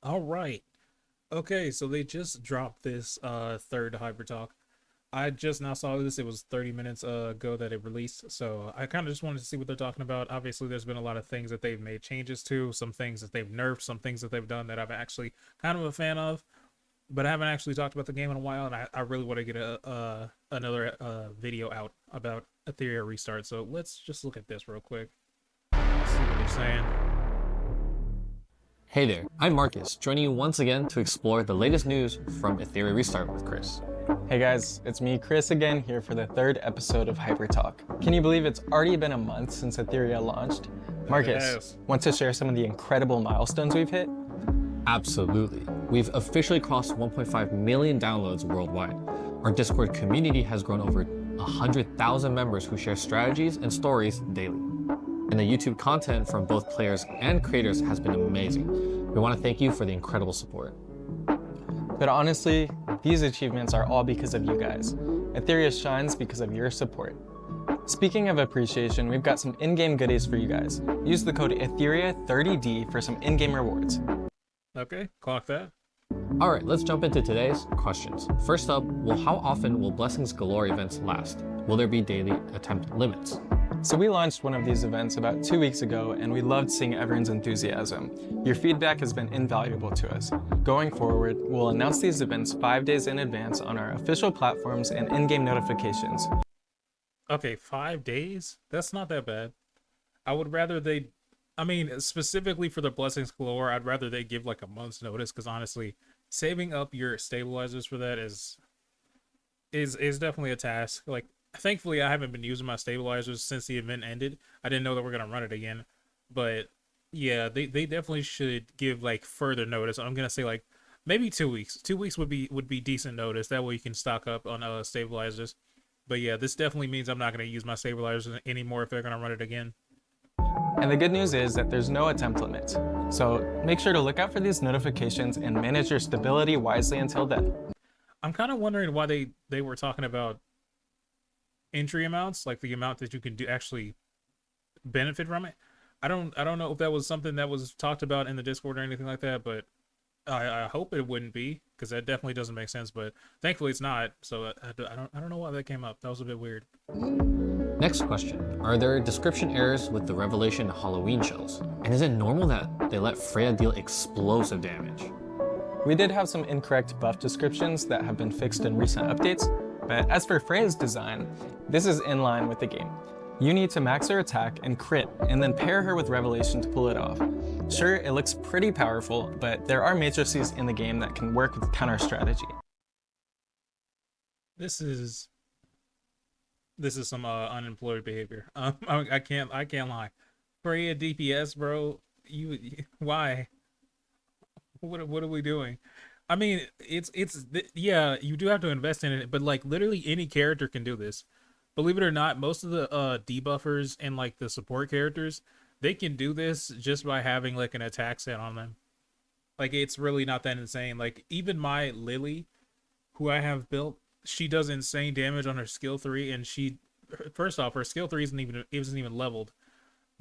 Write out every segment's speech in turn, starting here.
All right. Okay, so they just dropped this third Hypertalk. I just now saw this. It was 30 minutes ago that it released. So I kind of just wanted to see what they're talking about. Obviously, there's been a lot of things that they've made changes to, some things that they've nerfed, some things that they've done that I'm actually kind of a fan of, but I haven't actually talked about the game in a while, and I really want to get a another video out about Ethereum restart. So let's just look at this real quick. See what they're saying. Hey there, I'm Marcus, joining you once again to explore the latest news from Ethereum Restart with Chris. Hey guys, it's me, Chris, again, here for the third episode of Hypertalk. Can you believe it's already been a month since Ethereum launched? Marcus, want to share some of the incredible milestones we've hit? Absolutely. We've officially crossed 1.5 million downloads worldwide. Our Discord community has grown over 100,000 members who share strategies and stories daily. And the YouTube content from both players and creators has been amazing. We want to thank you for the incredible support. But honestly, these achievements are all because of you guys. Ethereum shines because of your support. Speaking of appreciation, we've got some in-game goodies for you guys. Use the code Ethereum30D for some in-game rewards. Okay, clock that. All right, let's jump into today's questions. First up, how often will Blessings Galore events last? Will there be daily attempt limits? So we launched one of these events about 2 weeks ago, and we loved seeing everyone's enthusiasm. Your feedback has been invaluable to us. Going forward, we'll announce these events 5 days in advance on our official platforms and in-game notifications. Okay, 5 days? That's not that bad. I would rather they, I mean, specifically for the Blessings Galore, I'd rather they give like a month's notice, because honestly, saving up your stabilizers for that is definitely a task. Like, thankfully, I haven't been using my stabilizers since the event ended. I didn't know that we're gonna run it again, but yeah, they definitely should give like further notice. I'm gonna say like maybe 2 weeks. 2 weeks would be decent notice. That way you can stock up on stabilizers. But yeah, this definitely means I'm not gonna use my stabilizers anymore if they're gonna run it again. And the good news is that there's no attempt limit. So make sure to look out for these notifications and manage your stability wisely until then. I'm kind of wondering why they were talking about entry amounts, like the amount that you can do actually benefit from it. I don't know if that was something that was talked about in the Discord or anything like that, but I hope it wouldn't be, because that definitely doesn't make sense. But thankfully it's not. So I don't know why that came up. That was a bit weird. Next question, are there description errors with the Revelation Halloween shells? And is it normal that they let Freya deal explosive damage? We did have some incorrect buff descriptions that have been fixed in recent updates, but as for Freya's design, this is in line with the game. You need to max her attack and crit, and then pair her with Revelation to pull it off. Sure, it looks pretty powerful, but there are matrices in the game that can work with counter strategy. This is some unemployed behavior. I can't lie. Freya DPS, bro. Why? What are we doing? I mean, yeah, you do have to invest in it, but like literally any character can do this. Believe it or not, most of the debuffers and like the support characters, they can do this just by having like an attack set on them. Like, it's really not that insane. Like, even my Lily, who I have built, she does insane damage on her skill 3, and she, first off, her skill 3 isn't even leveled,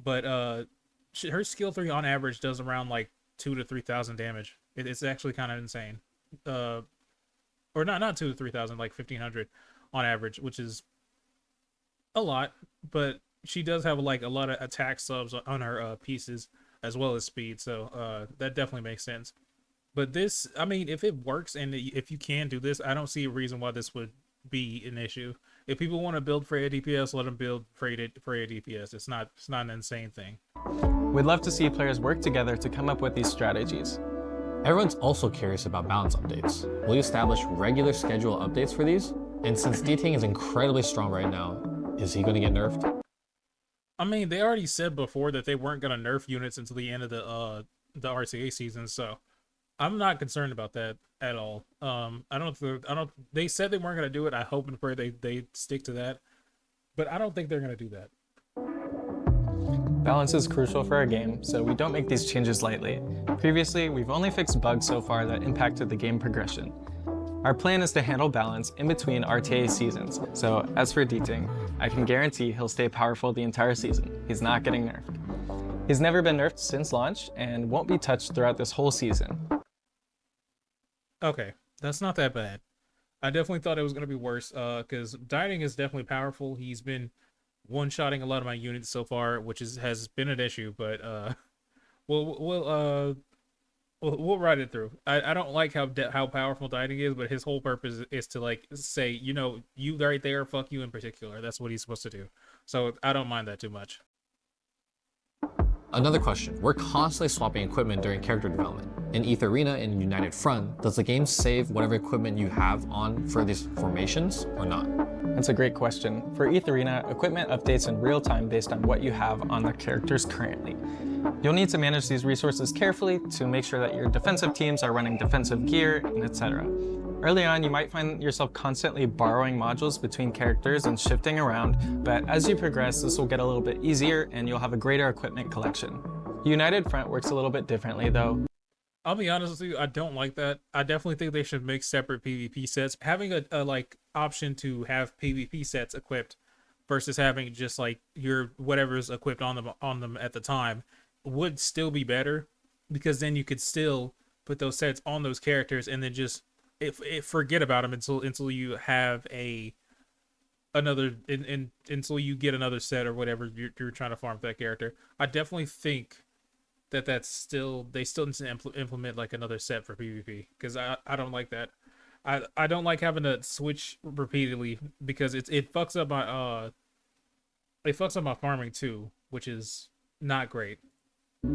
but her skill 3 on average does around like 2 to 3,000 damage. It's actually kind of insane. Or not 2 to 3,000, like 1,500 on average, which is a lot. But she does have like a lot of attack subs on her pieces as well as speed, so that definitely makes sense. But this, I mean, if it works and if you can do this, I don't see a reason why this would be an issue. If people want to build Freya DPS, let them build Freya DPS. It's not an insane thing. We'd love to see players work together to come up with these strategies. Everyone's also curious about balance updates. Will you establish regular schedule updates for these? And since D-Ting is incredibly strong right now, is he going to get nerfed? I mean, they already said before that they weren't going to nerf units until the end of the RTA season, so I'm not concerned about that at all. I don't. They said they weren't going to do it. I hope and pray they stick to that, but I don't think they're going to do that. Balance is crucial for our game, so we don't make these changes lightly. Previously, we've only fixed bugs so far that impacted the game progression. Our plan is to handle balance in between RTA seasons, so as for D-Ting, I can guarantee he'll stay powerful the entire season. He's not getting nerfed. He's never been nerfed since launch and won't be touched throughout this whole season. Okay, that's not that bad. I definitely thought it was gonna be worse. Because dieting is definitely powerful. He's been one-shotting a lot of my units so far, which has been an issue. But we'll ride it through. I don't like how powerful dieting is, but his whole purpose is to like say, you right there, fuck you in particular. That's what he's supposed to do. So I don't mind that too much. Another question. We're constantly swapping equipment during character development. In ETH Arena and United Front, does the game save whatever equipment you have on for these formations or not? That's a great question. For ETH Arena, equipment updates in real time based on what you have on the characters currently. You'll need to manage these resources carefully to make sure that your defensive teams are running defensive gear, and etc. Early on, you might find yourself constantly borrowing modules between characters and shifting around, but as you progress, this will get a little bit easier and you'll have a greater equipment collection. United Front works a little bit differently though. I'll be honest with you, I don't like that. I definitely think they should make separate PvP sets. Having a like option to have PvP sets equipped versus having just like your whatever's equipped on them at the time would still be better, because then you could still put those sets on those characters and then just if forget about them until you have until you get another set or whatever you're trying to farm for that character. I definitely think they still need to implement like another set for PvP, because I don't like that. I don't like having to switch repeatedly, because it fucks up my farming too, which is not great.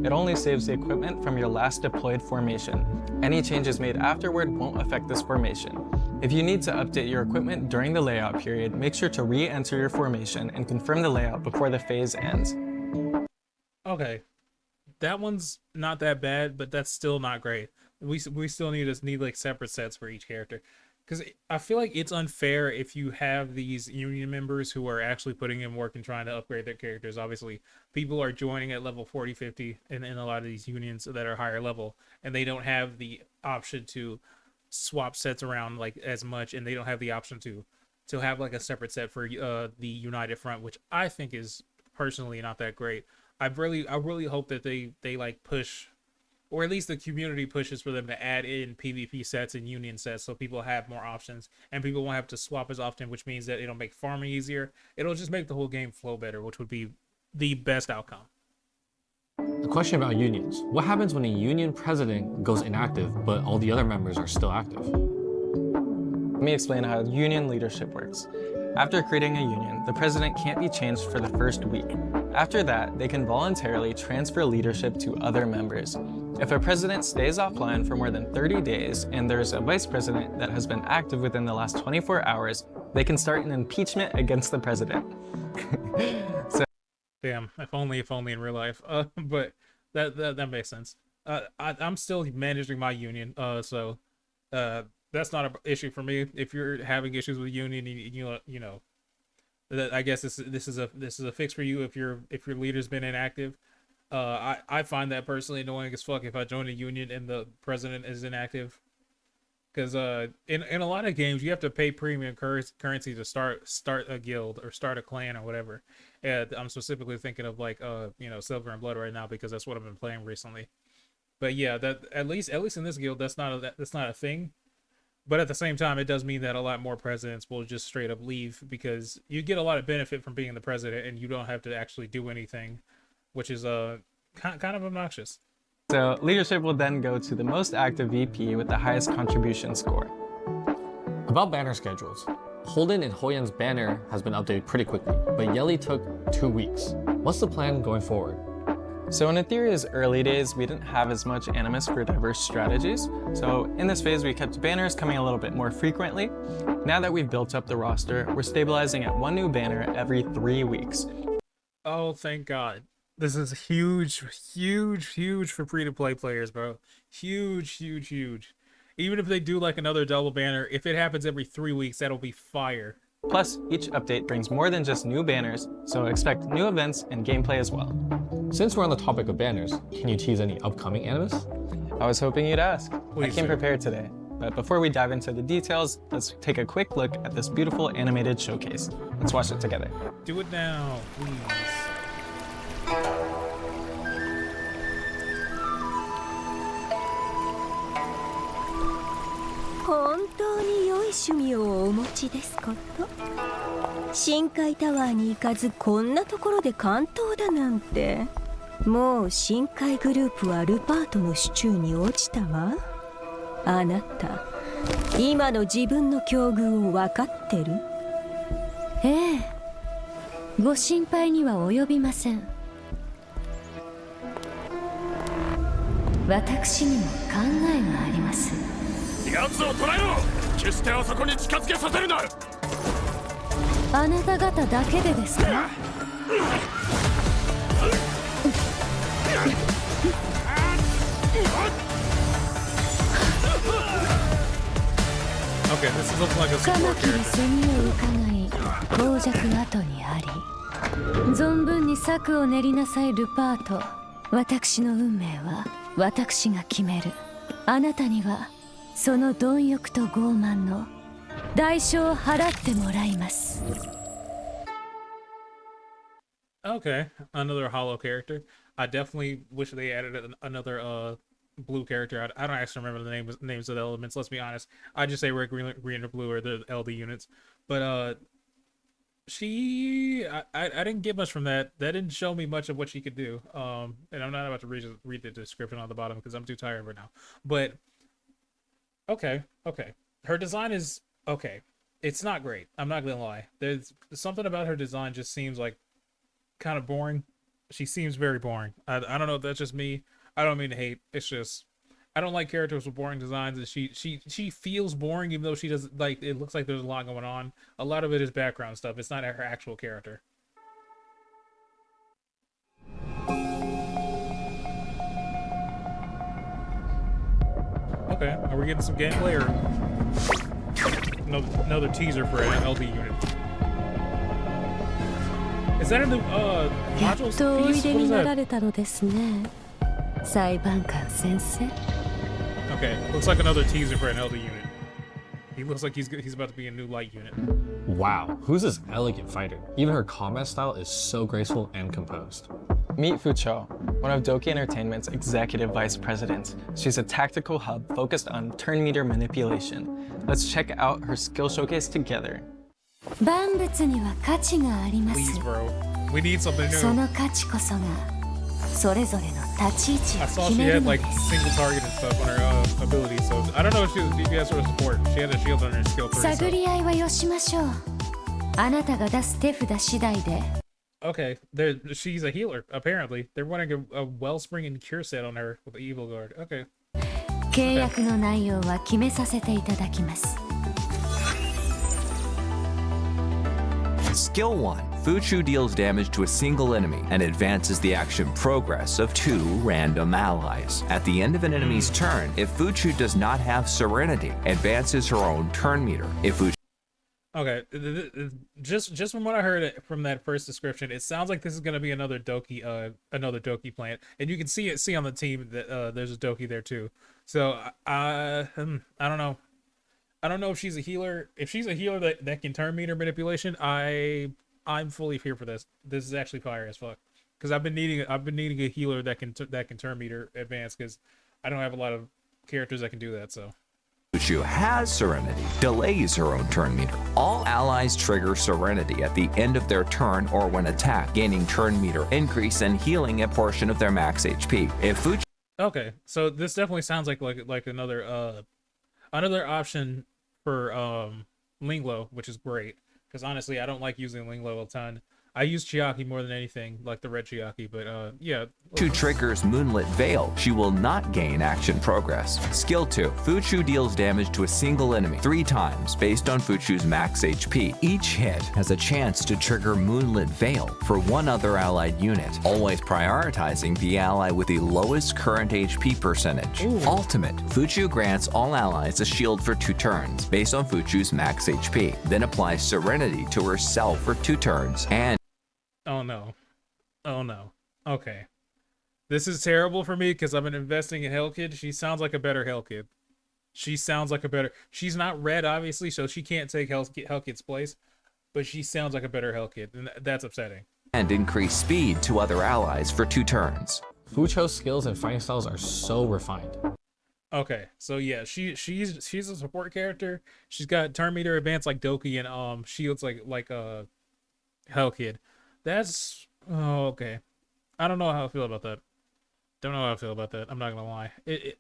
It only saves the equipment from your last deployed formation. Any changes made afterward won't affect this formation. If you need to update your equipment during the layout period, make sure to re-enter your formation and confirm the layout before the phase ends. Okay, that one's not that bad, but that's still not great. We still need like separate sets for each character, because I feel like it's unfair if you have these union members who are actually putting in work and trying to upgrade their characters. Obviously, people are joining at level 40, 50 in a lot of these unions that are higher level, and they don't have the option to swap sets around like as much, and they don't have the option to have like a separate set for the United Front, which I think is personally not that great. I really hope that they like push, or at least the community pushes for them to add in PvP sets and union sets, so people have more options and people won't have to swap as often, which means that it'll make farming easier. It'll just make the whole game flow better, which would be the best outcome. A question about unions. What happens when a union president goes inactive, but all the other members are still active? Let me explain how union leadership works. After creating a union, the president can't be changed for the first week. After that, they can voluntarily transfer leadership to other members. If a president stays offline for more than 30 days and there's a vice president that has been active within the last 24 hours, they can start an impeachment against the president. Damn, if only in real life. But that makes sense. I'm still managing my union, so that's not an issue for me. If you're having issues with union, you know, I guess this is a fix for you if your leader's been inactive. I find that personally annoying as fuck if I join a union and the president is inactive, because in a lot of games you have to pay premium currency to start a guild or start a clan or whatever. And I'm specifically thinking of like Silver and Blood right now, because that's what I've been playing recently. But yeah, that at least in this guild that's not a thing. But at the same time, it does mean that a lot more presidents will just straight up leave, because you get a lot of benefit from being the president and you don't have to actually do anything, which is kind of obnoxious. So leadership will then go to the most active VP with the highest contribution score. About banner schedules. Holden and Hoyan's banner has been updated pretty quickly, but Yelly took 2 weeks. What's the plan going forward? So in Etherea's early days, we didn't have as much Animus for diverse strategies. So in this phase, we kept banners coming a little bit more frequently. Now that we've built up the roster, we're stabilizing at 1 new banner every 3 weeks. Oh, thank God. This is huge for free-to-play players, bro. Huge. Even if they do like another double banner, if it happens every 3 weeks, that'll be fire. Plus, each update brings more than just new banners, so expect new events and gameplay as well. Since we're on the topic of banners, can you tease any upcoming Animus? I was hoping you'd ask. Please I came do. prepared today. But before we dive into the details, let's take a quick look at this beautiful animated showcase. Let's watch it together. Do it now, please. 本当に良い趣味をお持ちですこと。深海タワーに行かずこんなところで関東だなんて。もう深海グループはルパートの手中に落ちたわ。あなた今の自分の境遇を分かってる？ええ、ご心配には及びません。私にも考えがあります。奴を捕らえろ。決してあそこに近づけさせるな。あなた方だけでですか？Okay, this looks like a カ support マキリ character. セミを伺い傍若後にあり、存分に策を練りなさいルパート。私の運命は私が決める。あなたにはその貪欲と傲慢の代償を払ってもらいます。 Okay, another hollow character. I definitely wish they added another blue character. I don't actually remember the names of the elements. Let's be honest. I just say red, green, or blue, or the LD units. But I didn't get much from that. That didn't show me much of what she could do. And I'm not about to read the description on the bottom because I'm too tired right now. But okay. Her design is okay. It's not great. I'm not gonna lie. There's something about her design just seems like kind of boring. She seems very boring. I don't know if that's just me. I don't mean to hate. It's just I don't like characters with boring designs, and she feels boring even though she doesn't like. It looks like there's a lot going on. A lot of it is background stuff. It's not her actual character. Okay, are we getting some gameplay or another teaser for an LD unit? Is that a new やっ module とおい piece? で What に is なら that? れたのですね、裁判官先生。 Okay, looks like another teaser for an LD unit. He looks like he's about to be a new light unit. Wow, who's this elegant fighter? Even her combat style is so graceful and composed. Meet Fucho, one of Doki Entertainment's executive vice presidents. She's a tactical hub focused on turn meter manipulation. Let's check out her skill showcase together. 万物には価値があります。 Please, bro. We need something そ new. の価値こそがそれぞれの立ち位置 I を saw 決 she める had の like です。 single target and stuff on her ability, so I don't know if she was DPS or support. She had a shield on her skill 3. 探 So. り合いはよしましょう。あなたが出す手札次第で Okay, she's a healer, apparently. They're running a wellspring and cure set on her with the evil guard. Okay. 契約の内容は決めさせていただきます。 Skill 1. Fuchu deals damage to a single enemy and advances the action progress of 2 random allies. At the end of an enemy's turn, if Fuchu does not have Serenity, advances her own turn meter. If Fuchu Okay, just from what I heard from that first description, it sounds like this is gonna be another Doki plant, and you can see on the team that there's a Doki there too. So I don't know. I don't know if she's a healer. If she's a healer that can turn meter manipulation, I'm fully here for this. This is actually fire as fuck. Because I've been needing a healer that can turn meter advance because I don't have a lot of characters that can do that. So. Fuchu has Serenity, delays her own turn meter. All allies trigger Serenity at the end of their turn or when attacked, gaining turn meter increase and healing a portion of their max HP. If Fuchu Okay, so this definitely sounds like another option for Linglo, which is great because honestly I don't like using Linglo a ton. I use Chiaki more than anything, like the red Chiaki, but yeah. triggers Moonlit Veil, she will not gain action progress. Skill 2. Fuchu deals damage to a single enemy 3 times based on Fuchu's max HP. Each hit has a chance to trigger Moonlit Veil for one other allied unit, always prioritizing the ally with the lowest current HP percentage. Ooh. Ultimate. Fuchu grants all allies a shield for 2 turns based on Fuchu's max HP, then applies Serenity to herself for 2 turns and Oh no. Oh no. Okay. This is terrible for me because I've been investing in Hellkid. She sounds like a better Hellkid. She's not red, obviously, so she can't take Hellkid's place, but she sounds like a better Hellkid, and that's upsetting. and increase speed to other allies for 2 turns. Fucho's skills and fighting styles are so refined. Okay, so yeah, she's a support character. She's got turn meter advance like Doki and shields like Hell Kid. That's okay. I don't know how I feel about that. Don't know how I feel about that. I'm not gonna lie.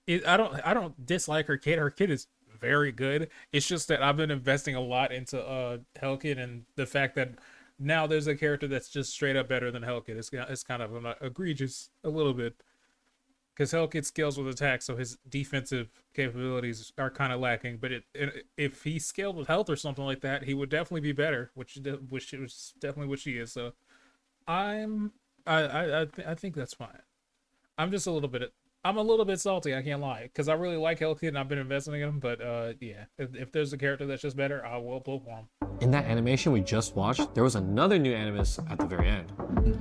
I don't dislike her kid. Her kid is very good. It's just that I've been investing a lot into Hellkid, and the fact that now there's a character that's just straight up better than Hellkid. It's kind of egregious a little bit because Hellkid scales with attack, so his defensive capabilities are kind of lacking. But if he scaled with health or something like that, he would definitely be better, which was definitely what she is. So I'm I think that's fine. I'm just a little bit. I'm a little bit salty. I can't lie, because I really like Hellkid and I've been investing in him. But yeah, if there's a character that's just better, I will pull for him. In that animation we just watched, there was another new Animus at the very end.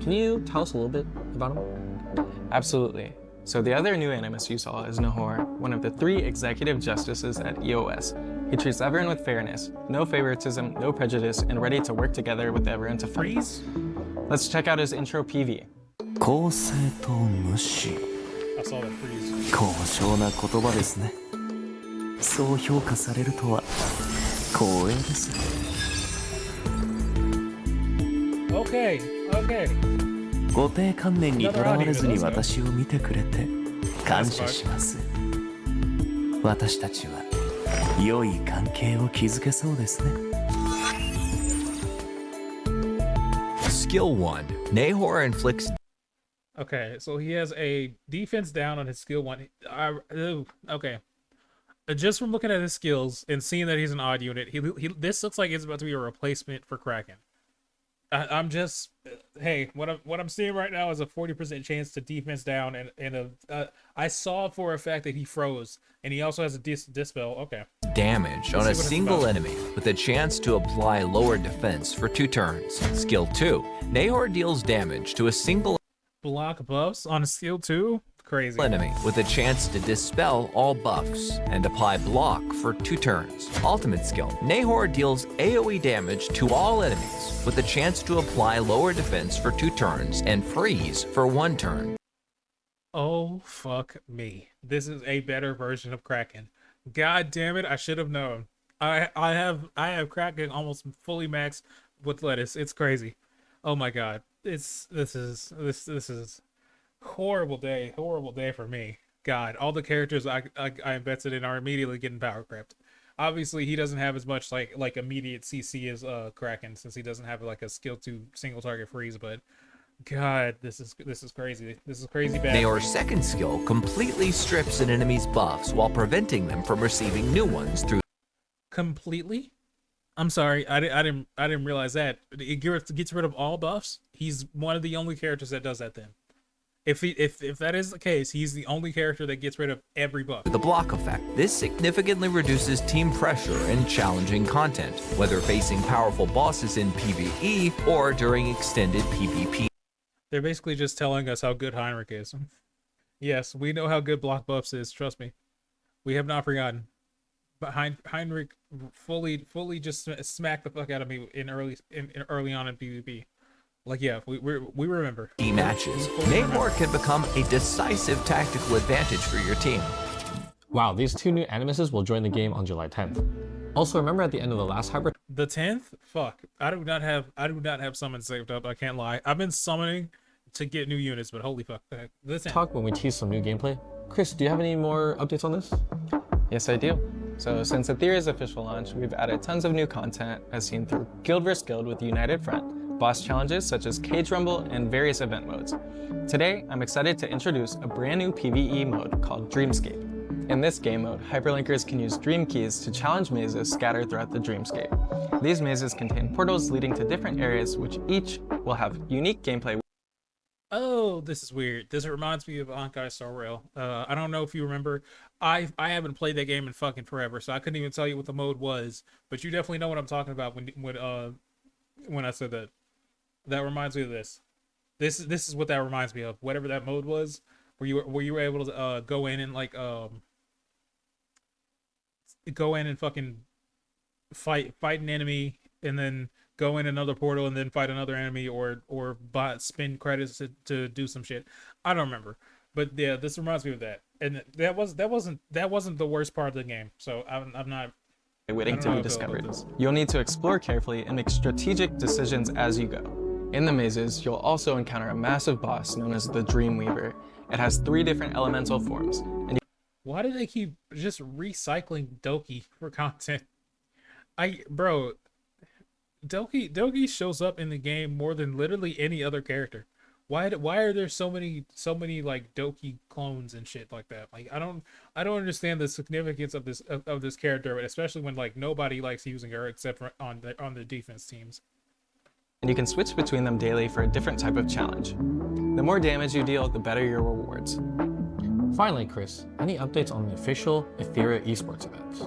Can you tell us a little bit about him? Absolutely. So the other new Animus you saw is Nahor, one of the 3 executive justices at EOS. He treats everyone with fairness, no favoritism, no prejudice, and ready to work together with everyone to fight. Freeze. Let's check out his intro PV. 公正と無視 I saw that freeze. 高尚な言葉ですねそう評価されるとは光栄です Okay. Okay. 固定観念にとらわれずに私を見てくれて感謝します私たちは良い関係を築けそうですね Skill 1. Nahor inflicts Okay. So he has a defense down on his skill 1. Okay. Just from looking at his skills and seeing that he's an odd unit, he this looks like it's about to be a replacement for Kraken. I'm just, hey, what I'm seeing right now is a 40% chance to defense down, and I saw for a fact that he froze, and he also has a dispel. Okay. damage on a single enemy with a chance to apply lower defense for 2 turns. Skill 2. Nahor deals damage to a single Block buffs on a skill 2. Crazy. enemy with a chance to dispel all buffs and apply block for 2 turns. Ultimate skill. Nahor deals AoE damage to all enemies with a chance to apply lower defense for 2 turns and freeze for 1 turn. Oh fuck me! This is a better version of Kraken. God damn it! I should have known. I have Kraken almost fully maxed with lettuce. It's crazy. Oh my god! This is horrible day for me. God, all the characters I invested in are immediately getting power crept. Obviously, he doesn't have as much like immediate CC as Kraken, since he doesn't have like a skill 2 single target freeze. But God, this is crazy. This is crazy bad. Nahor's second skill completely strips an enemy's buffs while preventing them from receiving new ones through Completely. I'm sorry, I didn't realize that. It gets rid of all buffs. He's one of the only characters that does that. Then, if that is the case, he's the only character that gets rid of every buff. the block effect. This significantly reduces team pressure in challenging content, whether facing powerful bosses in PvE or during extended PvP. They're basically just telling us how good Heinrich is. Yes, we know how good block buffs is. Trust me, we have not forgotten. But Heinrich fully just smacked the fuck out of me in early on in PvP. Like, yeah, we remember. Matches. Nahor can become a decisive tactical advantage for your team. Wow, these 2 new Animuses will join the game on July 10th. Also, remember at the end of the last Hyper The 10th? Fuck. I do not have summons saved up. I can't lie. I've been summoning to get new units, but holy fuck. The 10th. Talk when we tease some new gameplay. Chris, do you have any more updates on this? Yes, I do. So since Aetheria's official launch, we've added tons of new content as seen through Guild vs Guild with United Front, boss challenges such as Cage Rumble, and various event modes. Today, I'm excited to introduce a brand new PvE mode called Dreamscape. In this game mode, hyperlinkers can use dream keys to challenge mazes scattered throughout the dreamscape. These mazes contain portals leading to different areas, which each will have unique gameplay. Oh, this is weird. This reminds me of Honkai Star Rail. I don't know if you remember. I haven't played that game in fucking forever, so I couldn't even tell you what the mode was. But you definitely know what I'm talking about when I said that. That reminds me of this. This is what that reminds me of. Whatever that mode was, where you were able to go in and go in and fucking fight an enemy, and then go in another portal and then fight another enemy, or spend credits to do some shit. I don't remember, But yeah, this reminds me of that, and that wasn't the worst part of the game. So I'm not. I waiting don't to know be how I feel about discovered. this. You'll need to explore carefully and make strategic decisions as you go. In the mazes, you'll also encounter a massive boss known as the Dreamweaver. It has 3 different elemental forms, and Why do they keep just recycling Doki for content? Bro, Doki shows up in the game more than literally any other character. Why are there so many like Doki clones and shit like that? Like I don't understand the significance of this character, especially when like nobody likes using her except for on the defense teams. you can switch between them daily for a different type of challenge. The more damage you deal, the better your rewards. Finally, Chris, any updates on the official Etheria esports events?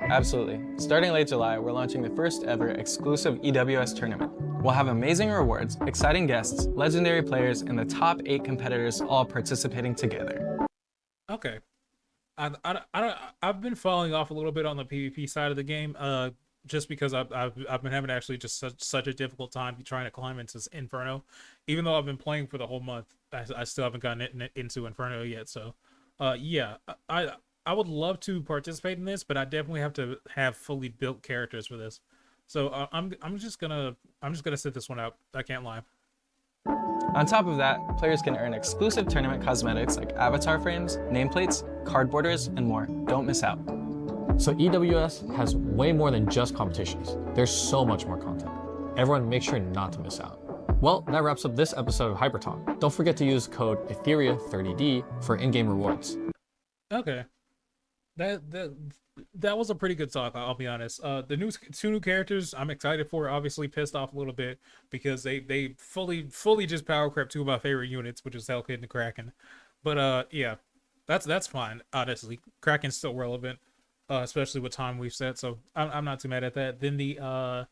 Absolutely. Starting late July, we're launching the first ever exclusive EWS tournament. We'll have amazing rewards, exciting guests, legendary players, and the top 8 competitors all participating together. Okay. I've been falling off a little bit on the PvP side of the game, just because I've been having actually just such a difficult time trying to climb into Inferno, even though I've been playing for the whole month. I still haven't gotten into Inferno yet. So, yeah, I would love to participate in this, but I definitely have to have fully built characters for this. So I'm just gonna sit this one out. I can't lie. On top of that, players can earn exclusive tournament cosmetics like avatar frames, nameplates, card borders, and more. Don't miss out. So EWS has way more than just competitions. There's so much more content. Everyone make sure not to miss out. Well, that wraps up this episode of Hypertalk. Don't forget to use code Etheria30D for in-game rewards. Okay. That was a pretty good talk. I'll be honest. The 2 new characters I'm excited for. Obviously pissed off a little bit because they fully just power crept 2 of my favorite units, which is Hellkid and Kraken. But yeah, that's fine. Honestly, Kraken's still relevant, especially with time we've set. So I'm not too mad at that. Then the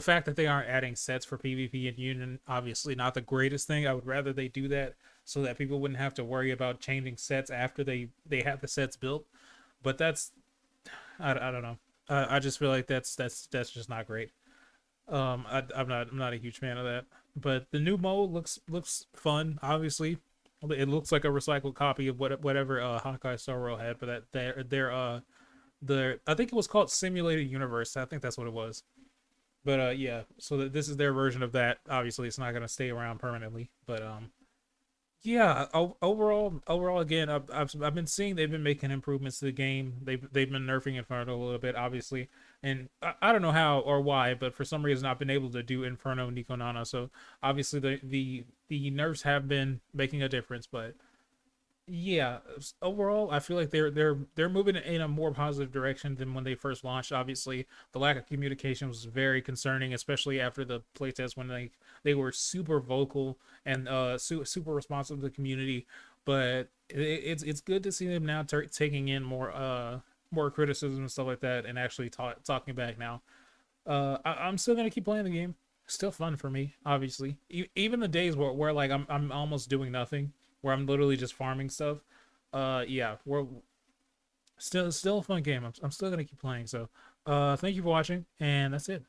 fact that they aren't adding sets for PvP and Union, obviously not the greatest thing. I would rather they do that so that people wouldn't have to worry about changing sets after they have the sets built. But I don't know. I just feel like that's just not great. I'm not a huge fan of that. But the new mode looks fun. Obviously, it looks like a recycled copy of whatever Honkai Star Rail had. But that their I think it was called Simulated Universe. I think that's what it was. But yeah. So this is their version of that. Obviously, it's not gonna stay around permanently. But yeah, overall, again, I've been seeing they've been making improvements to the game. They've been nerfing Inferno a little bit, obviously, and I don't know how or why, but for some reason I've been able to do Inferno Nico Nana. So obviously the nerfs have been making a difference, but yeah, overall I feel like they're moving in a more positive direction than when they first launched. Obviously the lack of communication was very concerning, especially after the playtest when they were super vocal and super responsive to the community. But it's good to see them now taking in more criticism and stuff like that and actually talking back now. I'm still gonna keep playing the game. Still fun for me, obviously. Even the days where like I'm almost doing nothing, where I'm literally just farming stuff. Yeah, we're still a fun game. I'm still gonna keep playing. So, thank you for watching, and that's it.